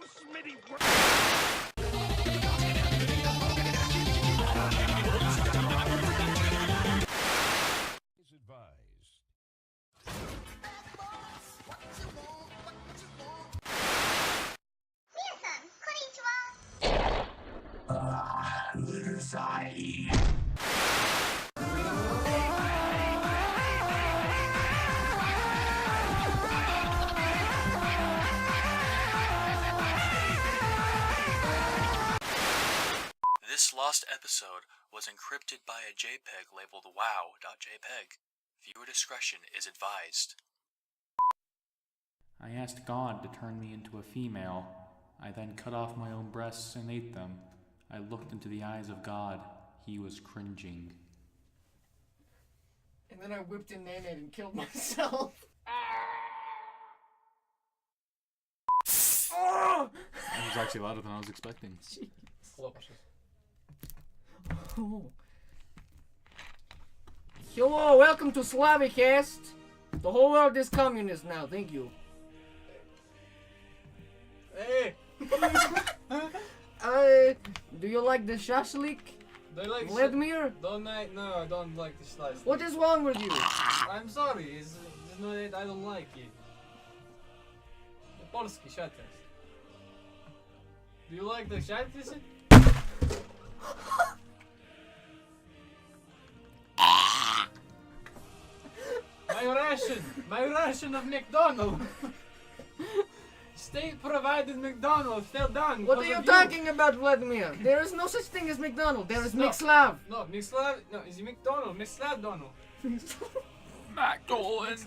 Smitty. Is advised. This lost episode was encrypted by a JPEG labeled Wow.jpg. Viewer discretion is advised. I asked God to turn me into a female. I then cut off my own breasts and ate them. I looked into the eyes of God. He was cringing. And then I whipped in Nanette and killed myself. That was actually louder than I was expecting. Oh. Hello, welcome to CopperCast. The whole world is communist now, thank you. Hey! Do you like the shashlik? Do you like Vladimir? No, I don't like the slice. What is wrong with you? I'm sorry, it's not that I don't like it. The Polski shatters. Do you like the shatters? My ration of McDonald's. State provided McDonald's fell down. What are you talking about, Vladimir? There is no such thing as McDonald's. There is Mixlav. No, Mixlav. No, it's McDonald's. Mixlav Donald. McDonald's.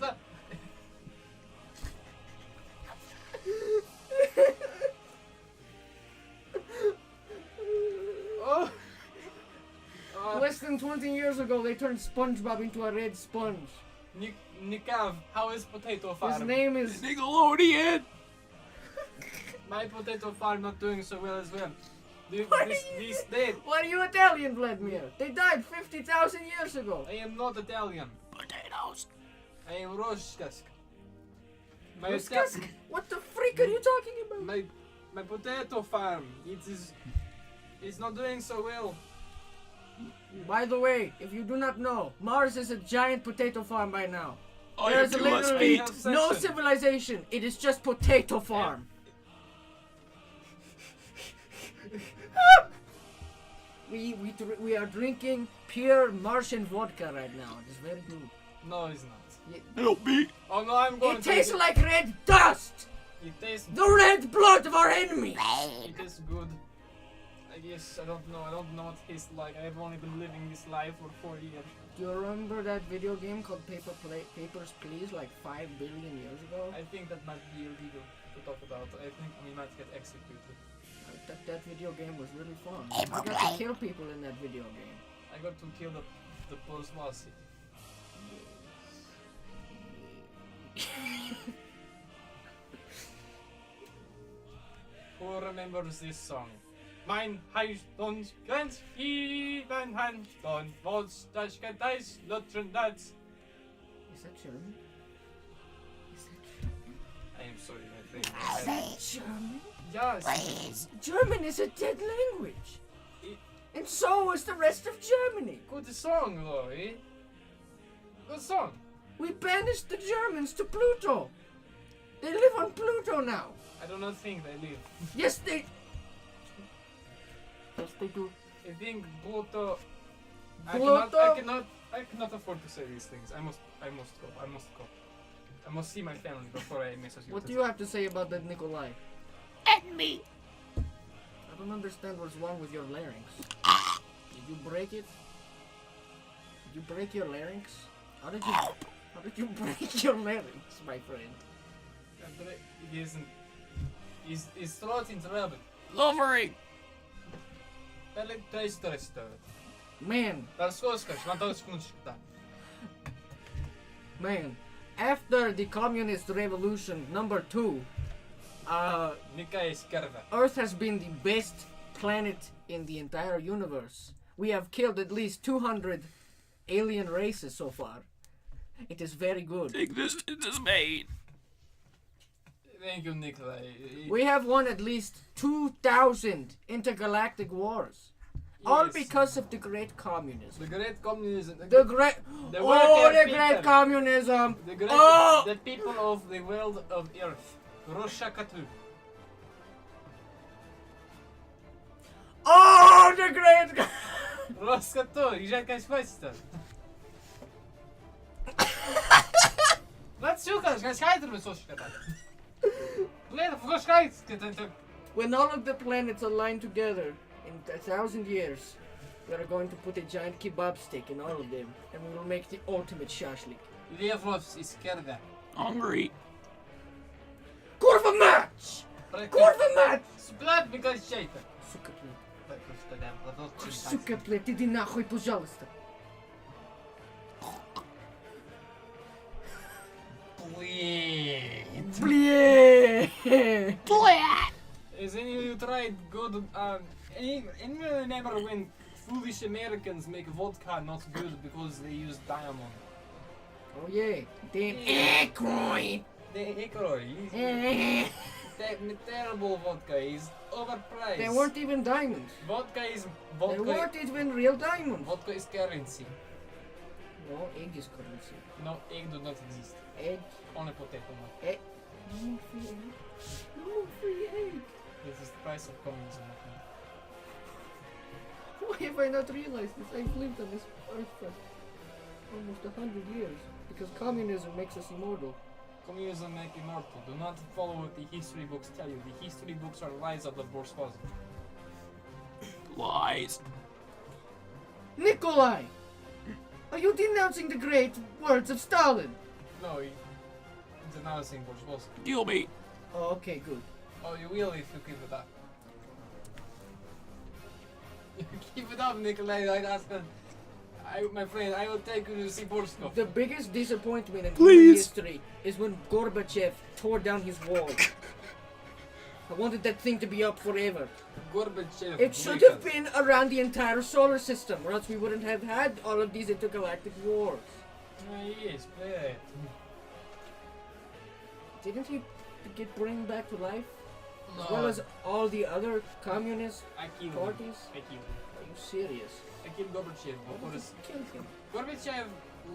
Oh. Less than 20 years ago, they turned SpongeBob into a red sponge. Nikav, how is potato farm? His name is Nickelodeon! My potato farm not doing so well as well. This dead. Why are you Italian, Vladimir? They died 50,000 years ago. I am not Italian. Potatoes. I am Roshkask. What the freak are you talking about? My potato farm. It's not doing so well. By the way, if you do not know, Mars is a giant potato farm by now. Oh, There is you must literally eat. no civilization. It is just potato farm. We are drinking pure Martian vodka right now. It is very good. No, it's not. Help me. Oh no, I'm going It to. tastes like red dust. It tastes. The red blood of our enemies. It is good. I guess I don't know. I don't know what it tastes like. I've only been living this life for 4 years. Do you remember that video game called Papers, Please like 5 billion years ago? I think that might be illegal to talk about. I think we might get executed. That video game was really fun. I got to kill people in that video game. I got to kill the bourgeoisie. Who remembers this song? Mein Heißdunst ganz mein Hand von was das Gedeis lutschen das. Is that German? I am sorry, my friend. Is that German? Yes. German is a dead language. And so is the rest of Germany. Good song though, eh? Good song. We banished the Germans to Pluto. They live on Pluto now. I do not think they live. Yes, they do. I think Pluto. Pluto? I cannot afford to say these things. I must go. I must see my family before I message you. What do you have to say about that Nikolai? And me. I don't understand what's wrong with your larynx. Did you break it? Did you break your larynx? How did you break your larynx, my friend? He isn't. His throat in trouble. Lovering. Man, man, after the communist revolution number 2, Earth has been the best planet in the entire universe. We have killed at least 200 alien races so far. It is very good. Existence is made. Thank you, Nikolai. We have won at least 2,000 intergalactic wars. All Yes. because of the great communism. The great communism. The great... The Oh, worker the people. great communism! The great, Oh! the people of the world of Earth. Roshakatu. Oh, the great... Roskatu, e já queres festa? Laat zoeken, ga scheiden met zo'n schijt. Blijf voor schijt. When all of the planets align together in 1,000 years, we are going to put a giant kebab stick in all of them, and we will make the ultimate shashlik. Levros izquierda. Hungry. Kurva match! Kurva match! Splat because shaitan. Сука, сука, блядь, иди нахуй, пожалуйста. Блядь! Is any of you tried good? Anyone ever when foolish Americans make vodka not good because they use diamond? Oh yeah, damn Ecoin! The Icoroy. That terrible vodka is overpriced. They weren't even diamonds. Vodka is They vodka. weren't even real diamonds. Vodka is currency. No, egg is currency. No, egg do not exist. Egg. Only potato nut. Egg. No free egg. No free egg. This is the price of communism. Why have I not realized this? I've lived on this earth for almost 100 years. Because communism makes us immortal. Communism make immortal. Do not follow what the history books tell you. The history books are lies of the bourgeoisie. Lies. Nikolai! Are you denouncing the great words of Stalin? No, it's announcing bourgeoisie. Kill me. Oh, okay, good. Oh, you will if you keep it up. Keep it up, Nikolai. My friend, I will take you to see Borskov. The biggest disappointment in human Please. history is when Gorbachev tore down his wall. I wanted that thing to be up forever. Gorbachev. It should have been around the entire solar system, or else we wouldn't have had all of these intergalactic wars. Yes, but Didn't he get brought back to life? no. As well as all the other communist I killed him. parties? I killed him. Are you serious? I killed Gorbachev. Why did you kill him? Gorbachev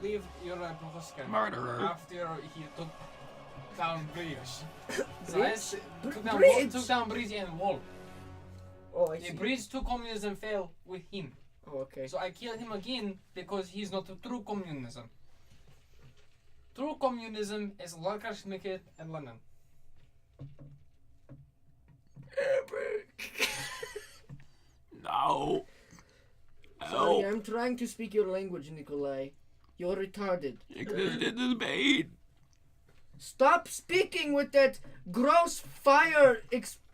left Europe Murderer. after he took down bridge. So Bridge? took down bridge and wall. Oh, I The see. bridge to communism fell with him. Oh, okay. So I killed him again because he's not a true communism. True communism is Locust, and Lenin. No. Sorry, Help. I'm trying to speak your language, Nikolai. You're retarded. Existed is made. Stop speaking with that gross fire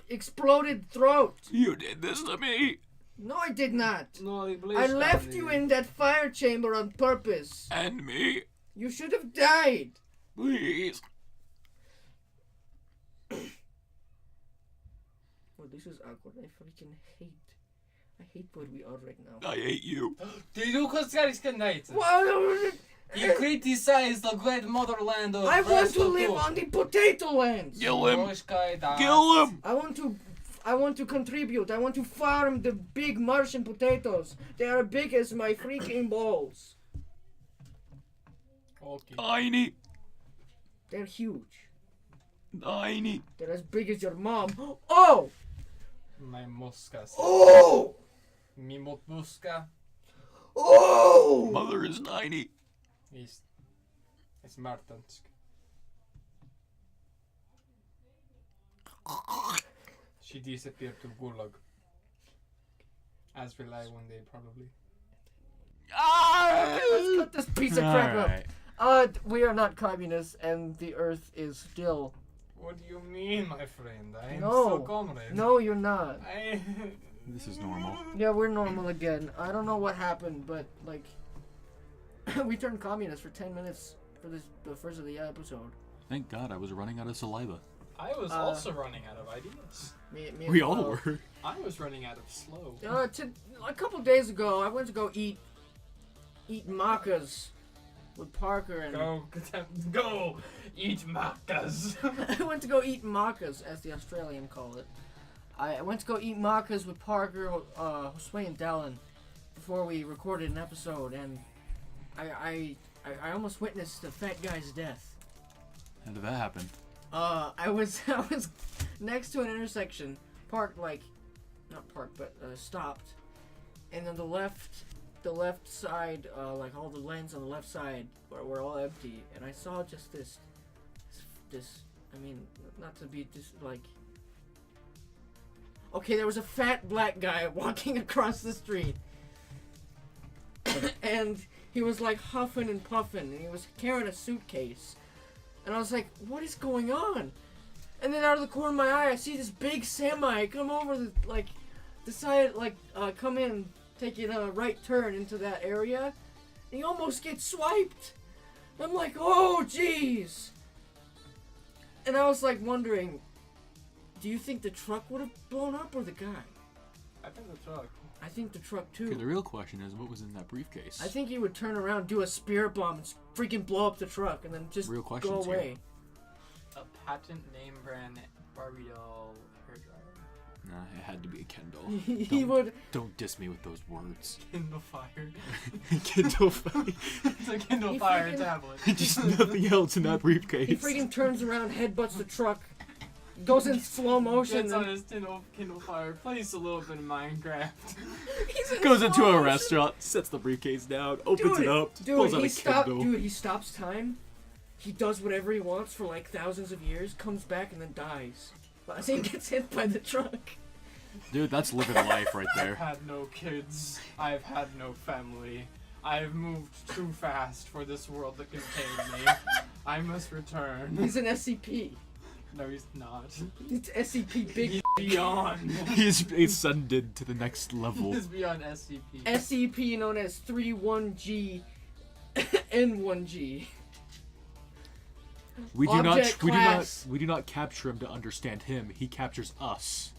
exploded throat. You did this to me. No, I did not. No, I left you in that fire chamber on purpose. And me. You should have died. Please. Well, this is awkward. I hate where we are right now. I hate you. Did you night? Well, You criticize the great motherland of I want to Brasov live too. on the potato lands. Kill him. Roshkai das. Kill him. I want to contribute. I want to farm the big Martian potatoes. They are big as my freaking balls. Okay. Tiny. They're huge. Tiny. They're as big as your mom. Oh! My moskas. Oh! Mi motbuska Oh! Mother is tiny. is Martinsk. She disappeared to Gulag. As will I one day, probably. Let's cut this piece of crap Alright. up. We are not communists, and the Earth is still. What do you mean, my friend? I am No. still comrade. No, you're not. I... This is normal. Yeah, we're normal again. I don't know what happened, but like, we turned communist for 10 minutes for the first of the episode. Thank God I was running out of saliva. I was also running out of ideas. Me We as all well. were. I was running out of slow. A couple days ago, I went to go eat macas with Parker and... Go! Eat macas! I went to go eat macas, as the Australian call it. I went to go eat macas with Parker, Josue, and Dallin before we recorded an episode, and I almost witnessed the fat guy's death. How did that happen? I was next to an intersection, stopped, and on the left side, like all the lanes on the left side were all empty, and I saw just this. I mean, not to be just like. Okay, there was a fat black guy walking across the street, and he was like huffing and puffing, and he was carrying a suitcase. And I was like, what is going on? And then out of the corner of my eye, I see this big semi come over the side, come in, taking a right turn into that area. And he almost gets swiped. I'm like, oh, jeez. And I was like wondering, do you think the truck would have blown up or the guy? I think the truck. I think the truck too. Okay, the real question is, what was in that briefcase? I think he would turn around, do a spirit bomb, and freaking blow up the truck, and then just go away. A patent name brand Barbie doll hairdryer. Nah, it had to be a Kendall. He would. Don't diss me with those words. Kindle Fire. Kindle Fire. It's a Kindle Fire tablet. Just nothing else in that briefcase. He freaking turns around, headbutts the truck, goes in slow motion. Gets on his Kindle Fire, plays a little bit of Minecraft. Goes into a restaurant, sets the briefcase down, opens it up, pulls out a Kindle. Dude, he stops time. He does whatever he wants for like thousands of years, comes back, and then dies. As he gets hit by the truck. Dude, that's living life right there. I've had no kids. I've had no family. I've moved too fast for this world to contain me. I must return. He's an SCP. No, he's not. It's SCP big. He's beyond. He's ascended to the next level. He's beyond SCP. SCP known as 31G N1G. We do not capture him to understand him. He captures us.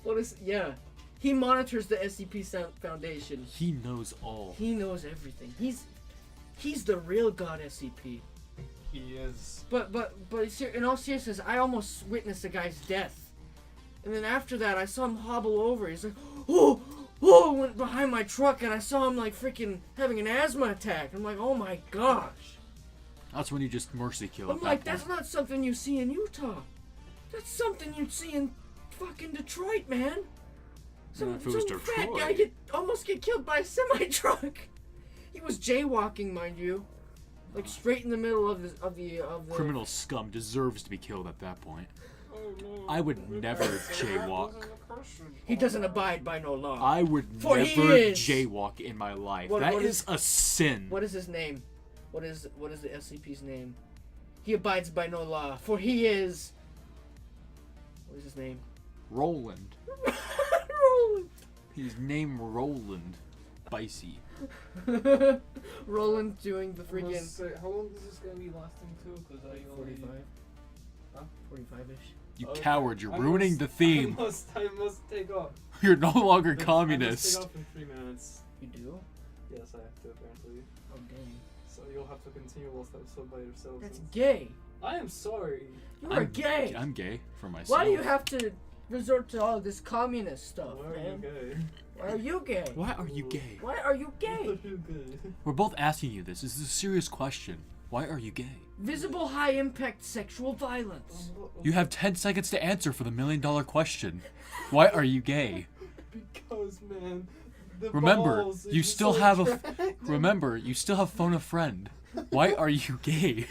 Yeah. He monitors the SCP Foundation. He knows all. He knows everything. He's the real god SCP. He is. But in all seriousness, I almost witnessed a guy's death. And then after that, I saw him hobble over. He's like, oh, went behind my truck, and I saw him like freaking having an asthma attack. I'm like, oh my gosh. That's when you just mercy kill. I'm like, that's not something you see in Utah. That's something you'd see in fucking Detroit, man. Some fat guy almost get killed by a semi-truck. He was jaywalking, mind you. Like straight in the middle of the criminal scum deserves to be killed at that point. Oh, no. I would never jaywalk. He doesn't abide by no law. I would never jaywalk in my life. That is a sin. What is his name? What is the SCP's name? He abides by no law, for he is. What is his name? Roland. Roland. He's named Roland. Bicey. Roland doing the freaking. How long is this gonna be lasting to? Because I 45. Huh? 45-ish. You coward! You're ruining the theme. I must take off. You're no longer communist. I must take off in 3 minutes. You do? Yes, I have to apparently. Oh dang. So you'll have to continue this episode by yourself. That's gay. I am sorry. You are gay. I'm gay for myself. Why do you have to resort to all this communist stuff, Why are you gay? Why are you gay? Why are you gay? Why are you gay? We're both asking you this. This is a serious question. Why are you gay? Visible high-impact sexual violence. You have 10 seconds to answer for the $1 million question. Why are you gay? Because, man, remember, you still have phone a friend. Why are you gay?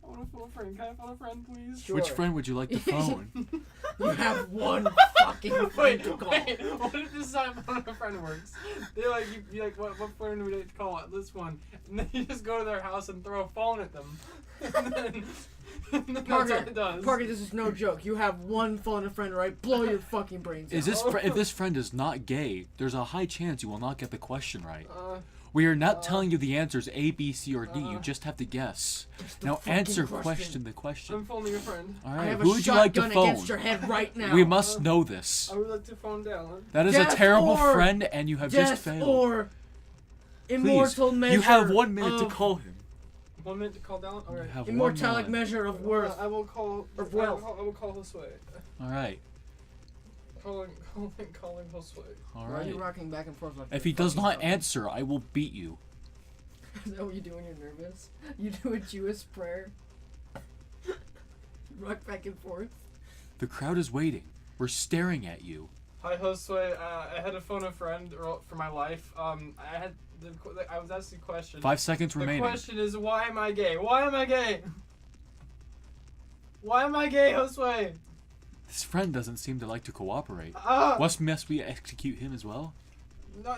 I want to phone a friend. Can I phone a friend, please? Sure. Which friend would you like to phone? You have one fucking friend to call. Wait, what if this is how phone a friend works? They're like, you'd be like, what friend would I call it? This one. And then you just go to their house and throw a phone at them. And then that's all it does. Parker, this is no joke. You have one phone a friend, right? Blow your fucking brains out. If this friend is not gay, there's a high chance you will not get the question right. We are not telling you the answers A, B, C, or D. You just have to guess. Now answer the question. I'm phoning a friend. All I right. have Who a would you like to shotgun phone? against your head right now. We must know this. I would like to phone Dallin. That is a terrible friend, and you have just failed. Or immortal measure. You have 1 minute to of call him. 1 minute to call down? You Alright. have Immortalic 1 minute. measure of worth. I will call. Of wealth. I will call Josue. Alright. Calling Josue. Why are Alright. you rocking back and forth like If you're he does fucking not something? answer, I will beat you. Is that what you do when you're nervous? You do a Jewish prayer? You rock back and forth? The crowd is waiting. We're staring at you. Hi Josue. I had to phone a friend for my life. I was asked a question. 5 seconds The remaining. question is, why am I gay? Why am I gay? Why am I gay, Josue? His friend doesn't seem to like to cooperate. Ah! Must we execute him as well? No,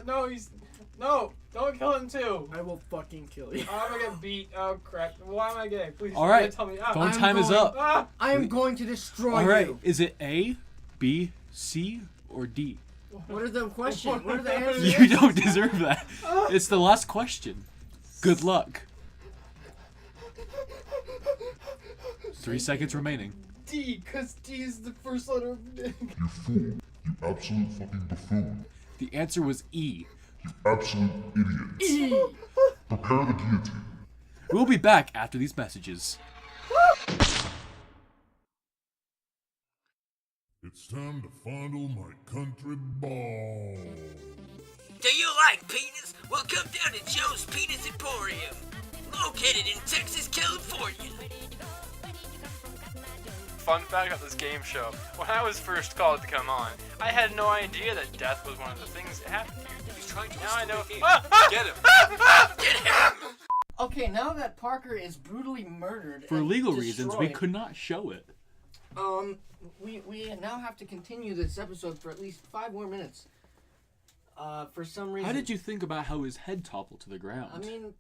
no, don't kill him too. I will fucking kill you. I'm gonna get beat. Oh crap! Why am I gay? Please. All right. Tell me. Phone I'm time is going- up. Ah! I am going to destroy Alright, you. is it A, B, C, or D? What are the questions? What are the answers? You don't deserve that. It's the last question. Good luck. 3 seconds remaining. D, cause D is the first letter of the name. You fool. You absolute fucking buffoon. The answer was E. You absolute idiots. E. Prepare the guillotine. We'll be back after these messages. It's time to fondle my country ball. Do you like penis? Well, come down to Joe's Penis Emporium, located in Texas, California. Fun fact about this game show: when I was first called to come on, I had no idea that death was one of the things that happened here. He's trying to Now I know. Get him! Get him! Okay, now that Parker is brutally murdered For and legal reasons, we destroyed, could not show it. we now have to continue this episode for at least 5 more minutes. For some reason. How did you think about how his head toppled to the ground? I mean,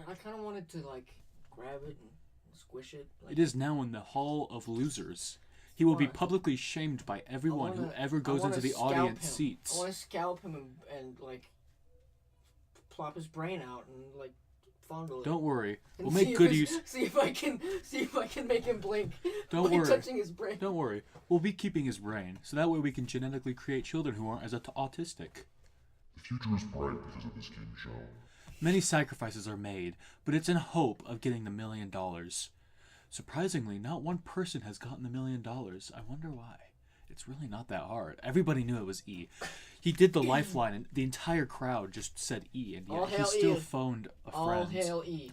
I kind of wanted to like grab it and squish it. Like, It is now in the Hall of Losers. He will be Why? publicly shamed by everyone who ever I goes wanna into the scalp audience him. seats. I want to scalp him and like plop his brain out and like fondle it. Don't worry, And we'll see make if good it's- use. See if I can make him blink. Don't by worry. touching his brain. Don't worry, we'll be keeping his brain, so that way we can genetically create children who aren't as autistic. The future is bright because of this game show. Many sacrifices are made, but it's in hope of getting the $1 million. Surprisingly, not one person has gotten the $1 million. I wonder why. It's really not that hard. Everybody knew it was E. He did the lifeline, and the entire crowd just said E, and All yet he hail still E. phoned a All friend. hail E.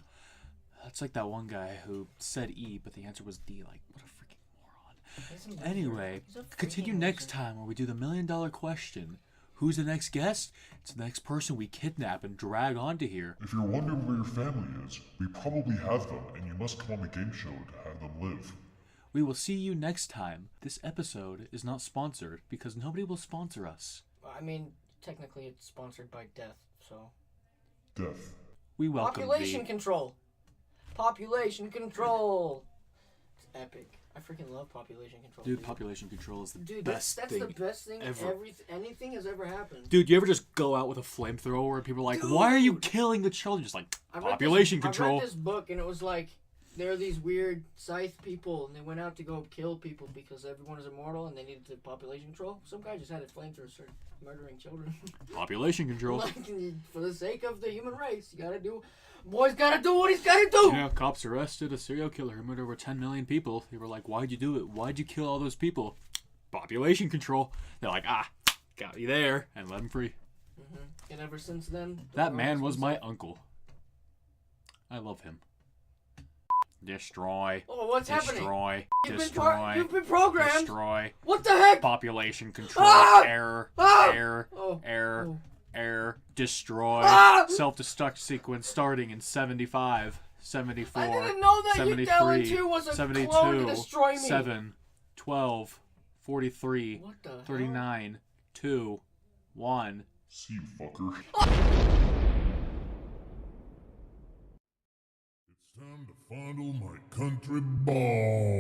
That's like that one guy who said E, but the answer was D. Like, what a freaking moron. He's a loser. Anyway, He's a continue freaking next loser. time where we do the $1 million question. Who's the next guest? It's the next person we kidnap and drag onto here. If you're wondering where your family is, we probably have them, and you must come on the game show to have them live. We will see you next time. This episode is not sponsored because nobody will sponsor us. I mean, technically it's sponsored by Death, so. Death. We welcome Population thee. control. Population control. It's epic. I freaking love population control. Dude, population control is the Dude, best that's thing the best thing ever. anything has ever happened. Dude, you ever just go out with a flamethrower and people are like, why are you Dude. killing the children? Just like, I read population this, control. I read this book and it was like there are these weird scythe people and they went out to go kill people because everyone is immortal and they needed to population control. Some guy just had a flamethrower start murdering children. Population control. Like, for the sake of the human race, you gotta do. Boy's gotta do what he's gotta do. Yeah, cops arrested a serial killer who murdered over 10 million people. They were like, why'd you do it? Why'd you kill all those people? Population control. They're like, got you there, and let him free. And ever since then, the That world man has was been my safe. uncle. I love him. Destroy. Oh, what's happening? Destroy. You've Destroy. been programmed. Destroy. What the heck? Population control. Ah! Error. Ah! Error. Oh. Error. Oh. Error. Destroy. Ah! Self-destruct sequence starting in 75, 74, I didn't know that 73, Udella 2 was a 72, clone to destroy me. 7, 12, 43, What the hell? 39, 2, 1. See you, fucker. It's time to fondle my country ball.